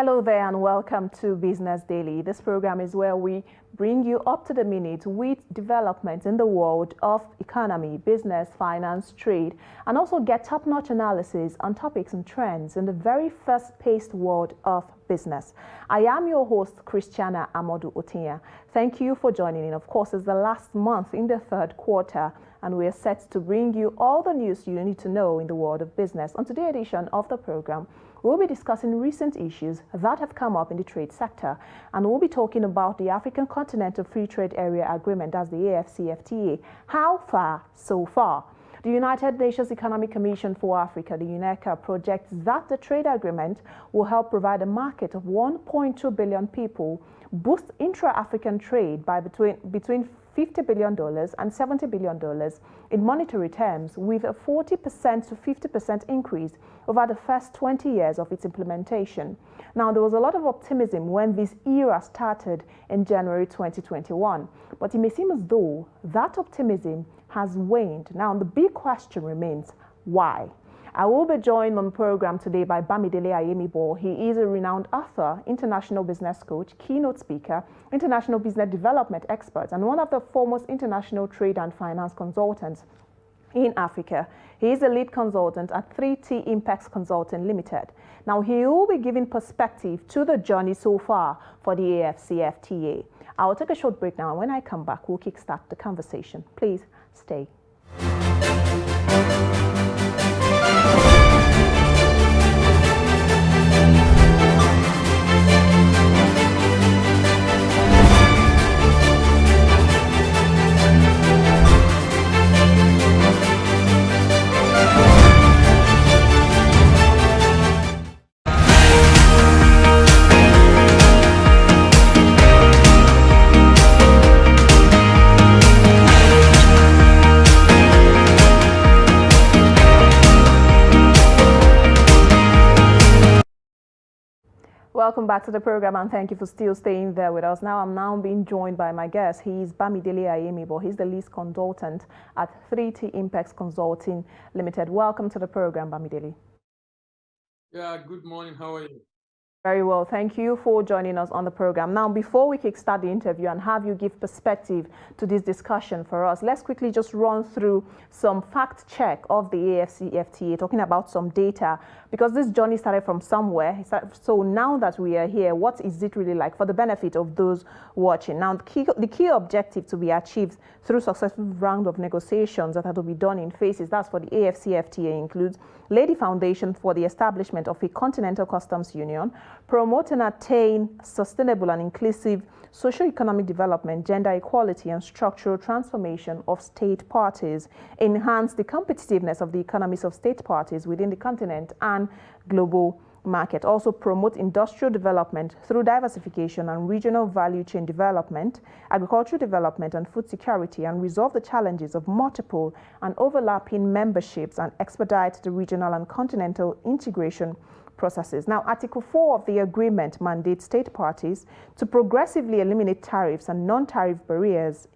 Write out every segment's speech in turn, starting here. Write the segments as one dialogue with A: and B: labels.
A: Hello there and welcome to Business Daily. This program is where we bring you up to the minute with developments in the world of economy, business, finance, trade, and also get top-notch analysis on topics and trends in the very fast-paced world of business. I am your host, Christiana Amodu Otinya. Thank you for joining in. Of course, it's the last month in the third quarter, and we are set to bring you all the news you need to know in the world of business. On today's edition of the program, we'll be discussing recent issues that have come up in the trade sector, and we'll be talking about the African Continental Free Trade Area Agreement, that's the AfCFTA. How far so far? The United Nations Economic Commission for Africa, the UNECA, projects that the trade agreement will help provide a market of 1.2 billion people, boost intra-African trade by between $50 billion and $70 billion in monetary terms, with a 40% to 50% increase over the first 20 years of its implementation. Now, there was a lot of optimism when this era started in January 2021, but it may seem as though that optimism has waned. Now, the big question remains, why? I will be joined on the program today by Bamidele Ayemibo. He is a renowned author, international business coach, keynote speaker, international business development expert, and one of the foremost international trade and finance consultants in Africa. He is a lead consultant at 3T Impacts Consulting Limited. Now, he will be giving perspective to the journey so far for the AfCFTA. I will take a short break now, and when I come back, we'll kickstart the conversation. Please stay. Welcome back to the program, and thank you for still staying there with us. I'm being joined by my guest. He's Bamidele Ayemibo. He's the lead consultant at 3T Impacts Consulting Limited. Welcome to the program, Bamidele.
B: Yeah, good morning. How are you?
A: Very well. Thank you for joining us on the program. Now, before we kickstart the interview and have you give perspective to this discussion for us, let's quickly just run through some fact check of the AfCFTA, talking about some data, because this journey started from somewhere. So now that we are here, what is it really like for the benefit of those watching? Now, the key objective to be achieved through successful round of negotiations that have to be done in phases, that's for the AfCFTA, includes lay the foundation for the establishment of a continental customs union, promote and attain sustainable and inclusive socio-economic development, gender equality, and structural transformation of state parties, enhance the competitiveness of the economies of state parties within the continent and global market. Also promote industrial development through diversification and regional value chain development, agricultural development and food security, and resolve the challenges of multiple and overlapping memberships and expedite the regional and continental integration processes. Now, Article 4 of the agreement mandates state parties to progressively eliminate tariffs and non-tariff barriers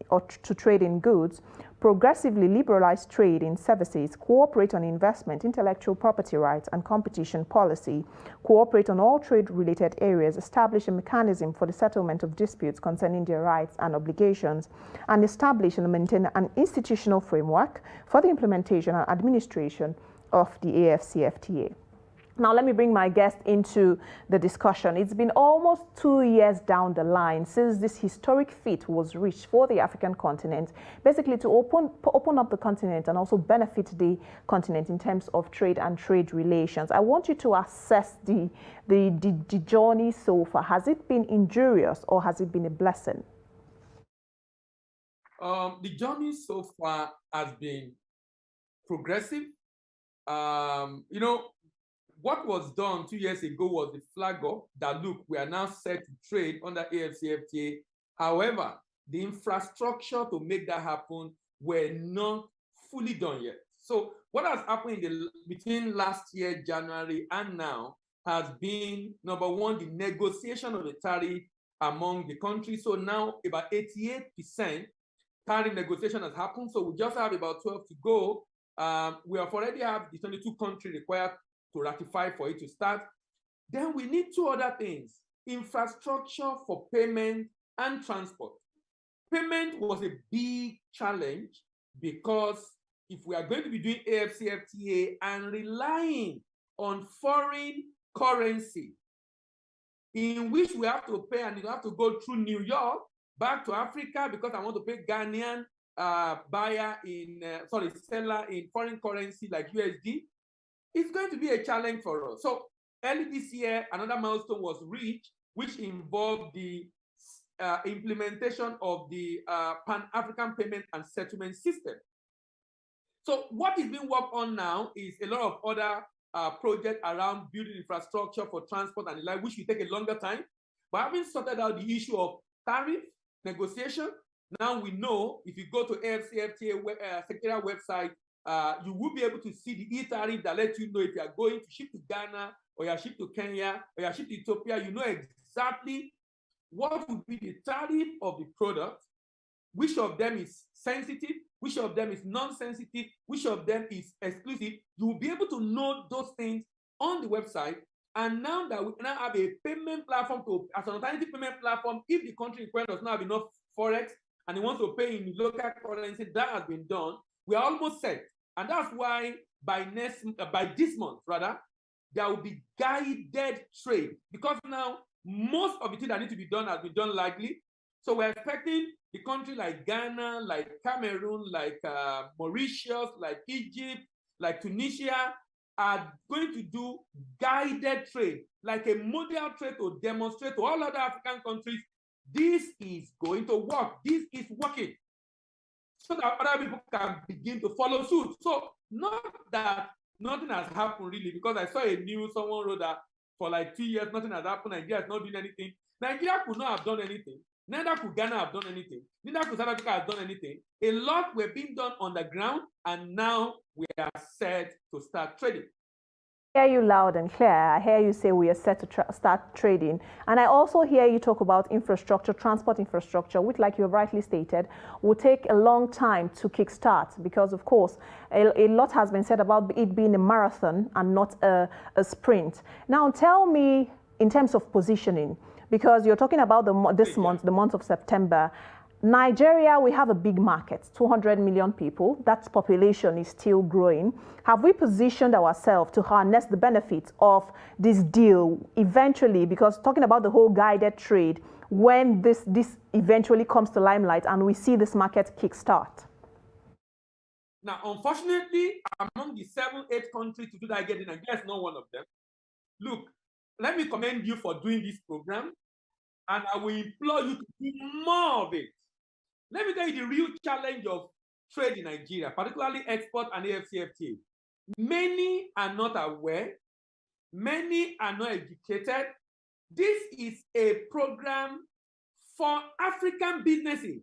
A: to trade in goods, progressively liberalize trade in services, cooperate on investment, intellectual property rights, and competition policy, cooperate on all trade-related areas, establish a mechanism for the settlement of disputes concerning their rights and obligations, and establish and maintain an institutional framework for the implementation and administration of the AfCFTA. Now, let me bring my guest into the discussion. It's been almost 2 years down the line since this historic feat was reached for the African continent, basically to open up the continent and also benefit the continent in terms of trade and trade relations. I want you to assess the journey so far. Has it been injurious or has it been a blessing?
B: The journey so far has been progressive. What was done 2 years ago was the flag up that, look, we are now set to trade under AfCFTA. However, the infrastructure to make that happen were not fully done yet. So what has happened between last year, January, and now has been, number one, the negotiation of the tariff among the countries. So now about 88% tariff negotiation has happened. So we just have about 12 to go. We have already have the 22 countries required to ratify for it to start. Then we need two other things: infrastructure for payment and transport. Payment was a big challenge because if we are going to be doing AfCFTA and relying on foreign currency in which we have to pay, and you have to go through New York back to Africa because I want to pay Ghanaian seller in foreign currency like USD, it's going to be a challenge for us. So early this year, another milestone was reached, which involved the implementation of the Pan-African Payment and Settlement System. So what is being worked on now is a lot of other projects around building infrastructure for transport and the like, which will take a longer time. But having sorted out the issue of tariff negotiation, now we know if you go to AfCFTA secretariat website, you will be able to see the e-tariff that lets you know if you are going to ship to Ghana or you are shipped to Kenya or you are shipped to Ethiopia. You know exactly what would be the tariff of the product, which of them is sensitive, which of them is non-sensitive, which of them is exclusive. You will be able to know those things on the website. And now that we now have a payment platform as an alternative payment platform, if the country does not have enough forex and it wants to pay in local currency, that has been done. We are almost set. And that's why by this month, there will be guided trade, because now most of the things that need to be done has been done likely. So we're expecting the country like Ghana, like Cameroon, like Mauritius, like Egypt, like Tunisia are going to do guided trade, like a model trade to demonstrate to all other African countries, this is going to work, this is working, so that other people can begin to follow suit. So not that nothing has happened really, because I saw a news, someone wrote that for like 2 years, nothing has happened, Nigeria is not doing anything. Nigeria could not have done anything. Neither could Ghana have done anything. Neither could South Africa have done anything. A lot were being done on the ground, and now we are set to start trading.
A: I hear you loud and clear. I hear you say we are set to start trading. And I also hear you talk about infrastructure, transport infrastructure, which, like you have rightly stated, will take a long time to kickstart because, of course, a lot has been said about it being a marathon and not a sprint. Now, tell me, in terms of positioning, because you're talking about this month, the month of September, Nigeria, we have a big market, 200 million people. That population is still growing. Have we positioned ourselves to harness the benefits of this deal eventually? Because talking about the whole guided trade, when this eventually comes to limelight and we see this market kickstart?
B: Now, unfortunately, among the 7-8 countries to do that, Nigeria is not one of them. Look, let me commend you for doing this program, and I will implore you to do more of it. Let me tell you the real challenge of trade in Nigeria, particularly export and AfCFTA. Many are not aware, many are not educated. This is a program for African businesses,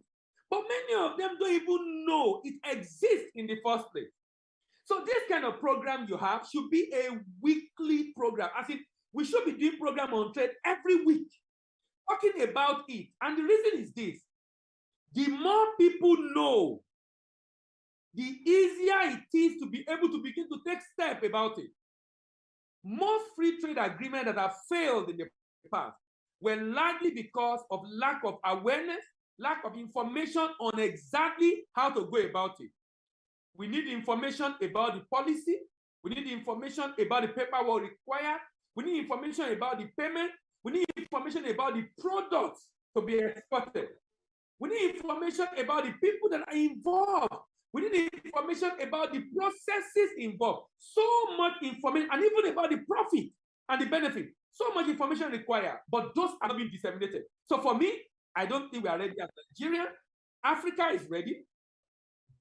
B: but many of them don't even know it exists in the first place. So this kind of program you have should be a weekly program. As in, we should be doing program on trade every week, talking about it. And the reason is this: the more people know, the easier it is to be able to begin to take steps about it. Most free trade agreements that have failed in the past were largely because of lack of awareness, lack of information on exactly how to go about it. We need information about the policy. We need information about the paperwork required. We need information about the payment. We need information about the products to be exported. We need information about the people that are involved. We need information about the processes involved. So much information, and even about the profit and the benefit. So much information required, but those are not being disseminated. So for me, I don't think we are ready as Nigeria. Africa is ready.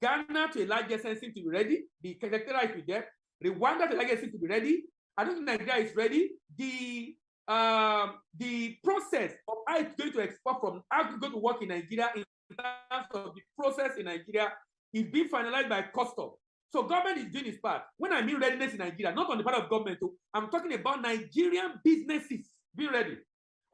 B: Ghana, to a large extent, seems to be ready. The secretariat is with them. Rwanda, to a large extent, seems to be ready. I don't think Nigeria is ready. The process of how it's going to export from how it's going to work in Nigeria in terms of the process in Nigeria is being finalized by custom. So government is doing its part. When I mean readiness in Nigeria, not on the part of government, I'm talking about Nigerian businesses being ready.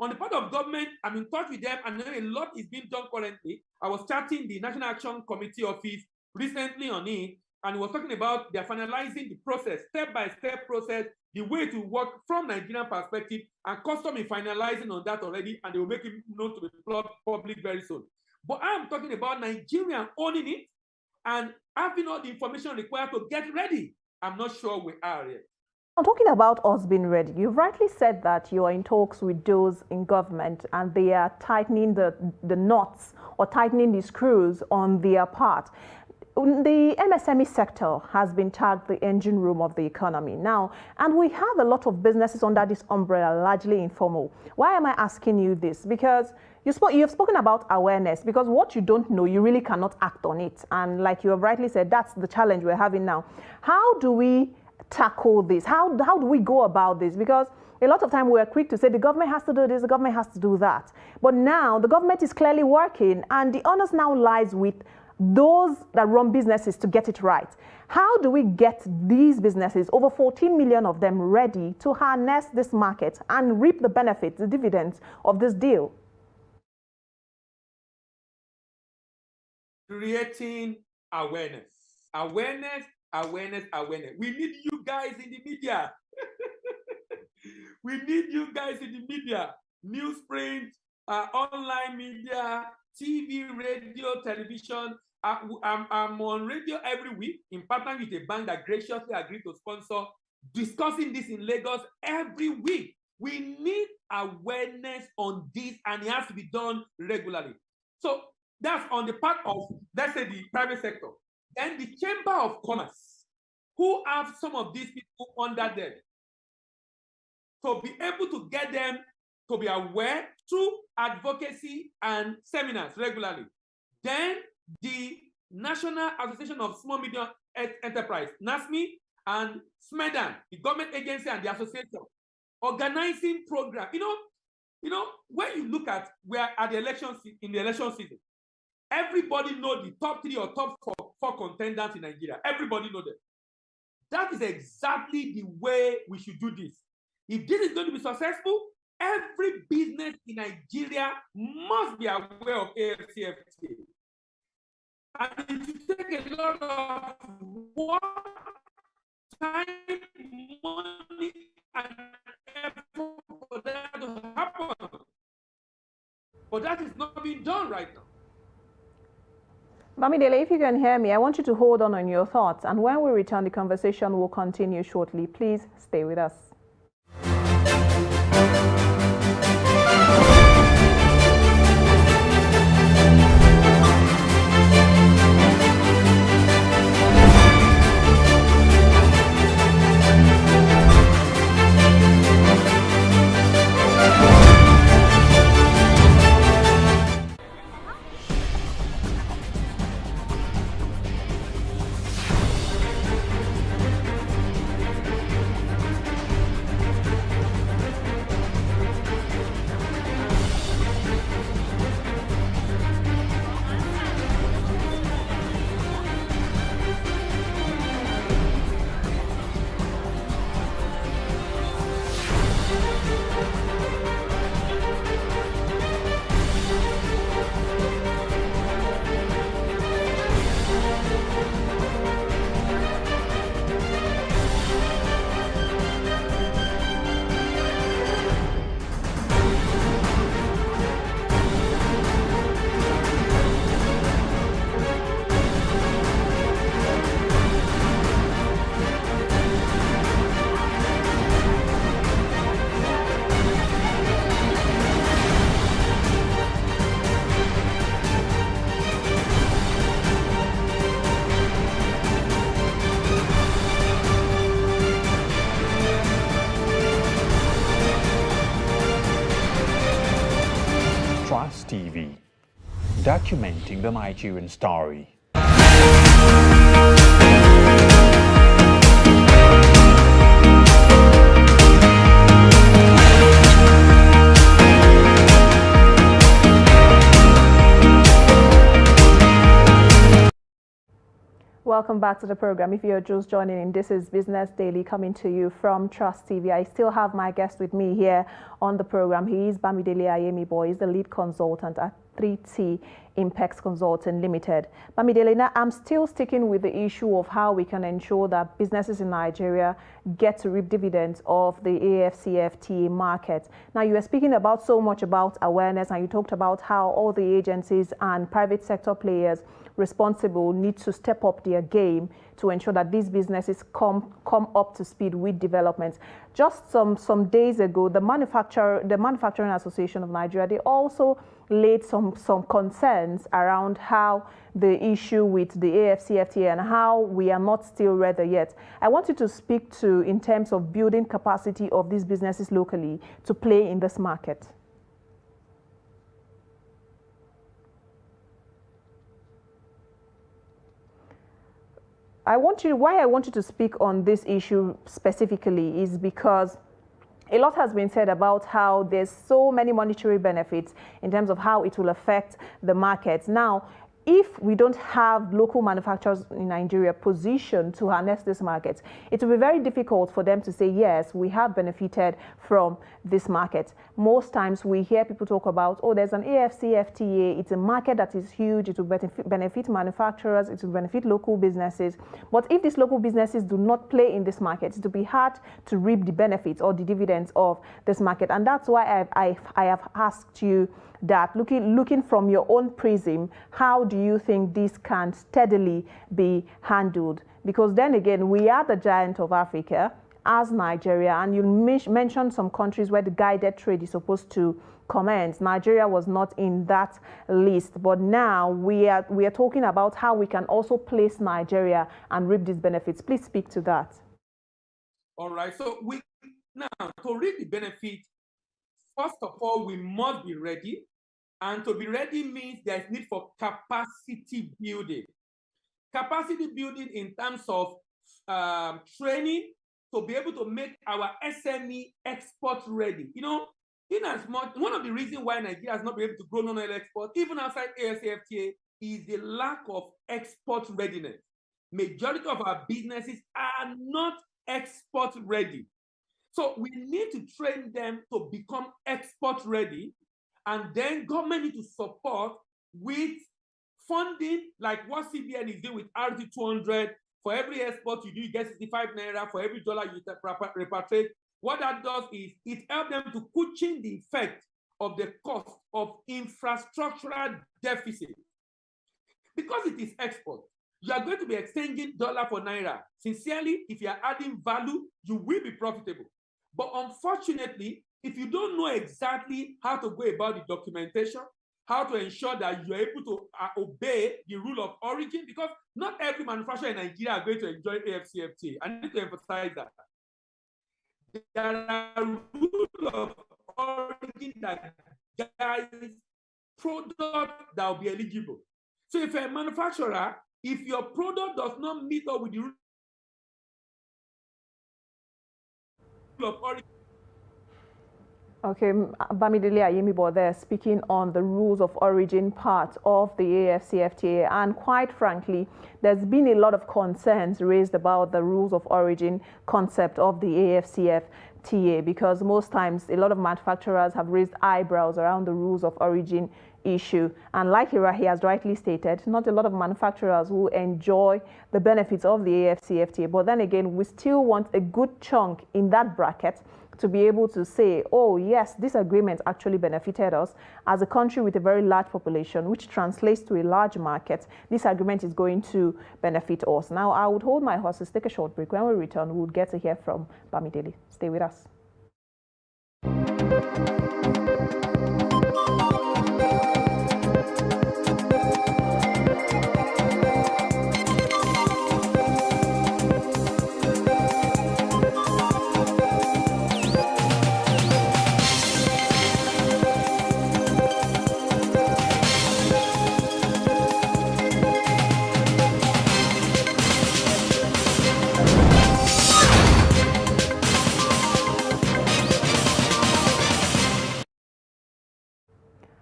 B: On the part of government, I'm in touch with them, and a lot is being done currently. I was chatting the National Action Committee office recently on it, and we were talking about they're finalizing the process, step-by-step process the way to work from Nigerian perspective, and custom is finalizing on that already, and they will make it known to the public very soon. But I'm talking about Nigerian owning it and having all the information required to get ready. I'm not sure we are yet.
A: I'm talking about us being ready. You've rightly said that you are in talks with those in government and they are tightening the knots or tightening the screws on their part. The MSME sector has been tagged the engine room of the economy now, and we have a lot of businesses under this umbrella, largely informal. Why am I asking you this? Because you've spoken about awareness, because what you don't know, you really cannot act on it. And like you have rightly said, that's the challenge we're having now. How do we tackle this? How do we go about this? Because a lot of time we're quick to say the government has to do this, the government has to do that. But now the government is clearly working, and the onus now lies with those that run businesses to get it right. How do we get these businesses, over 14 million of them, ready to harness this market and reap the benefits, the dividends of this deal?
B: Creating awareness. Awareness. We need you guys in the media. We need you guys in the media. Newsprint, online media, TV, radio, television. I'm on radio every week in partner with a bank that graciously agreed to sponsor, discussing this in Lagos every week. We need awareness on this, and it has to be done regularly. So that's on the part of, let's say, the private sector. Then the Chamber of Commerce, who have some of these people under them, to be able to get them to be aware through advocacy and seminars regularly. Then the National Association of Small Medium Enterprise, NASME, and SMEDAN, the government agency and the association, organizing programs. You know, when you look at where at the election in the election season, everybody knows the top 3 or top 4 contenders in Nigeria. Everybody knows them. That is exactly the way we should do this. If this is going to be successful, every business in Nigeria must be aware of AfCFTA. And it will take a lot of work, time, money, and effort for that to happen. But that is not being done right now.
A: Bamidele, if you can hear me, I want you to hold on your thoughts. And when we return, the conversation will continue shortly. Please stay with us.
C: TV, documenting the Nigerian story.
A: Welcome back to the program. If you're just joining in, this is Business Daily coming to you from Trust TV. I still have my guest with me here on the program. He is Bamidele Ayemibo. He's the lead consultant at 3T Impex Consulting Limited. Bamidele, I'm still sticking with the issue of how we can ensure that businesses in Nigeria get to reap dividends of the AfCFTA market. Now, you were speaking about so much about awareness, and you talked about how all the agencies and private sector players responsible need to step up their game to ensure that these businesses come up to speed with developments. Just some days ago, the Manufacturing Association of Nigeria, they also laid some concerns around how the issue with the AfCFTA and how we are not still ready yet. I want you to speak to in terms of building capacity of these businesses locally to play in this market. Why I want you to speak on this issue specifically is because a lot has been said about how there's so many monetary benefits in terms of how it will affect the market. Now, if we don't have local manufacturers in Nigeria positioned to harness this market, it will be very difficult for them to say, yes, we have benefited from this market. Most times we hear people talk about, oh, there's an AfCFTA, it's a market that is huge, it will benefit manufacturers, it will benefit local businesses. But if these local businesses do not play in this market, it will be hard to reap the benefits or the dividends of this market. And that's why I have asked you that, looking from your own prism, how do you think this can steadily be handled? Because then again, we are the giant of Africa as Nigeria, and you mentioned some countries where the guided trade is supposed to commence. Nigeria was not in that list, but now we are talking about how we can also place Nigeria and reap these benefits. Please speak to that.
B: All right, so now to reap the benefit, first of all, we must be ready. And to be ready means there's need for capacity building. Capacity building in terms of training to be able to make our SME export ready. You know, in as much, one of the reasons why Nigeria has not been able to grow non-oil export, even outside AfCFTA, is the lack of export readiness. Majority of our businesses are not export ready. So we need to train them to become export ready, and then government need to support with funding like what CBN is doing with RT200. For every export you do, you get 65 naira. For every dollar you repatriate. What that does is it helps them to cushion the effect of the cost of infrastructural deficit. Because it is export, you are going to be exchanging dollar for naira. Sincerely, if you are adding value, you will be profitable. But unfortunately, if you don't know exactly how to go about the documentation, how to ensure that you are able to obey the rule of origin, because not every manufacturer in Nigeria are going to enjoy AfCFTA. I need to emphasize that. There are rules of origin that guide products that will be eligible. So if you're a manufacturer, if your product does not meet up with the rule of origin.
A: Okay, Bamidele Ayemibo there speaking on the rules of origin part of the AfCFTA, and quite frankly, there's been a lot of concerns raised about the rules of origin concept of the AfCFTA, because most times a lot of manufacturers have raised eyebrows around the rules of origin issue, and like he has rightly stated, not a lot of manufacturers will enjoy the benefits of the AfCFTA, but then again, we still want a good chunk in that bracket to be able to say, oh yes, this agreement actually benefited us as a country with a very large population, which translates to a large market. This agreement is going to benefit us. Now, I would hold my horses, take a short break. When we return, we'll get to hear from Bamidele. Stay with us.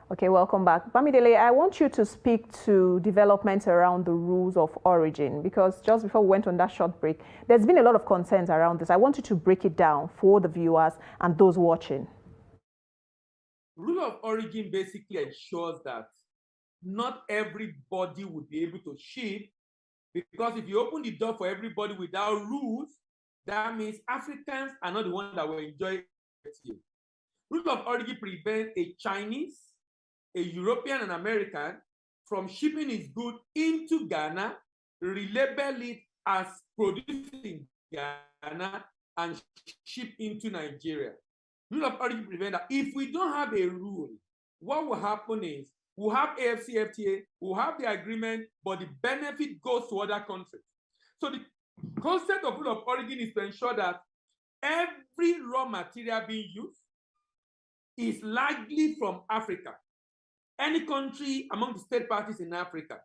A: Okay, welcome back. Bamidele, I want you to speak to developments around the rules of origin, because just before we went on that short break, there's been a lot of concerns around this. I want you to break it down for the viewers and those watching.
B: Rule of origin basically ensures that not everybody would be able to ship, because if you open the door for everybody without rules, that means Africans are not the ones that will enjoy it. Rule of origin prevents a Chinese, a European, and American from shipping his good into Ghana, relabel it as produced in Ghana, and ship into Nigeria. Rule of origin prevents that. If we don't have a rule, what will happen is we'll have AfCFTA, we'll have the agreement, but the benefit goes to other countries. So the concept of rule of origin is to ensure that every raw material being used is largely from Africa, any country among the state parties in Africa.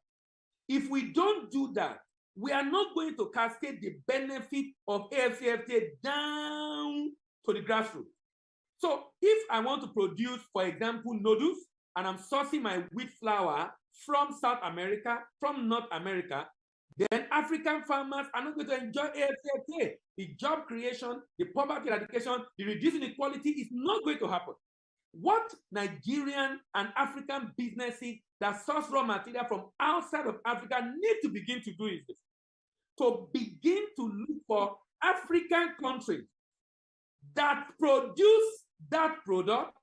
B: If we don't do that, we are not going to cascade the benefit of AfCFTA down to the grassroots. So if I want to produce, for example, noodles, and I'm sourcing my wheat flour from South America, from North America, then African farmers are not going to enjoy AfCFTA. The job creation, the poverty eradication, the reducing inequality is not going to happen. What Nigerian and African businesses that source raw material from outside of Africa need to begin to do is this: to begin to look for African countries that produce that product,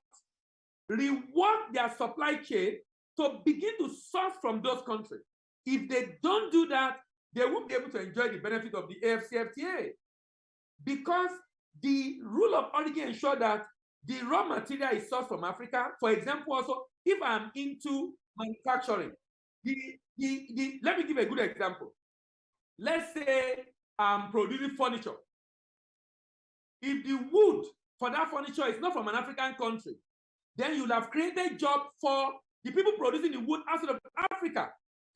B: reward their supply chain to begin to source from those countries. If they don't do that, they won't be able to enjoy the benefit of the AfCFTA, because the rule of origin ensures that the raw material is sourced from Africa. For example, also, if I'm into manufacturing, let me give a good example. Let's say I'm producing furniture. If the wood for that furniture is not from an African country, then you'll have created job for the people producing the wood outside of Africa.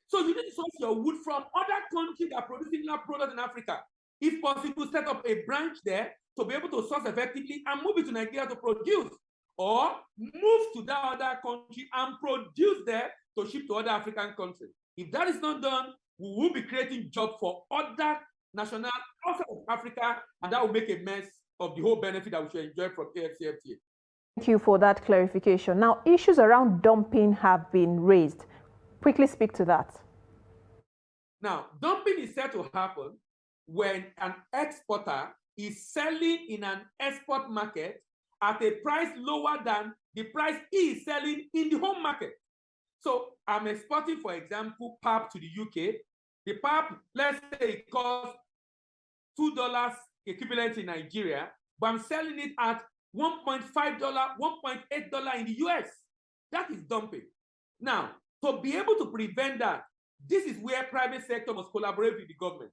B: So you need to source your wood from other countries that are producing that product in Africa. If possible, set up a branch there to be able to source effectively and move it to Nigeria to produce, or move to that other country and produce there to ship to other African countries. If that is not done, we will be creating jobs for other nationals outside of Africa, and that will make a mess of the whole benefit that we should enjoy from AfCFTA.
A: Thank you for that clarification. Now, issues around dumping have been raised. Quickly speak to that.
B: Now, dumping is said to happen when an exporter is selling in an export market at a price lower than the price he is selling in the home market. So I'm exporting, for example, pap to the UK. The pap, let's say it costs $2 equivalent in Nigeria, but I'm selling it at $1.5, $1.8 in the US. That is dumping. Now, to be able to prevent that, this is where private sector must collaborate with the government.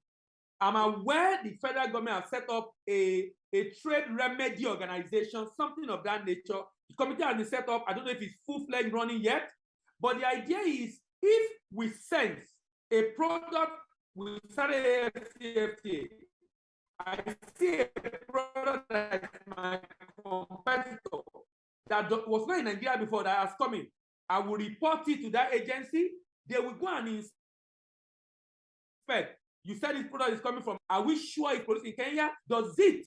B: I'm aware the federal government has set up a trade remedy organization, something of that nature. The committee has been set up. I don't know if it's full-fledged running yet, but the idea is if we sense a product, we started AfCFTA, I see a product that my competitor that was not in Nigeria before that has come in, I will report it to that agency. They will go and inspect. You said this product is coming from, are we sure it's produced in Kenya? Does it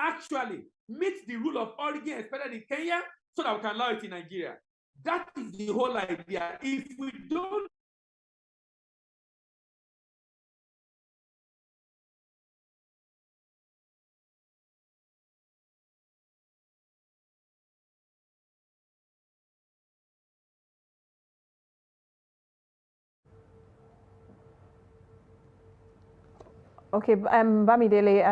B: actually meet the rule of origin expected in Kenya so that we can allow it in Nigeria? That is the whole idea. If we don't
A: Okay, Bamidele,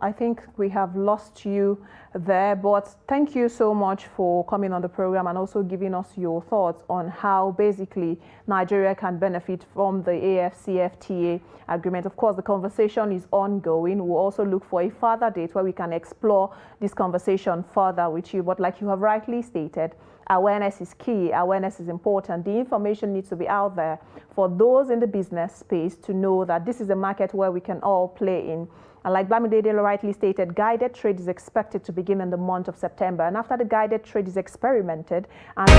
A: I think we have lost you there, but thank you so much for coming on the program and also giving us your thoughts on how basically Nigeria can benefit from the AfCFTA agreement. Of course, the conversation is ongoing. We'll also look for a further date where we can explore this conversation further with you. But like you have rightly stated, awareness is key. Awareness is important. The information needs to be out there for those in the business space to know that this is a market where we can all play in. And like Bamidele rightly stated, guided trade is expected to begin in the month of September. And after the guided trade is experimented and the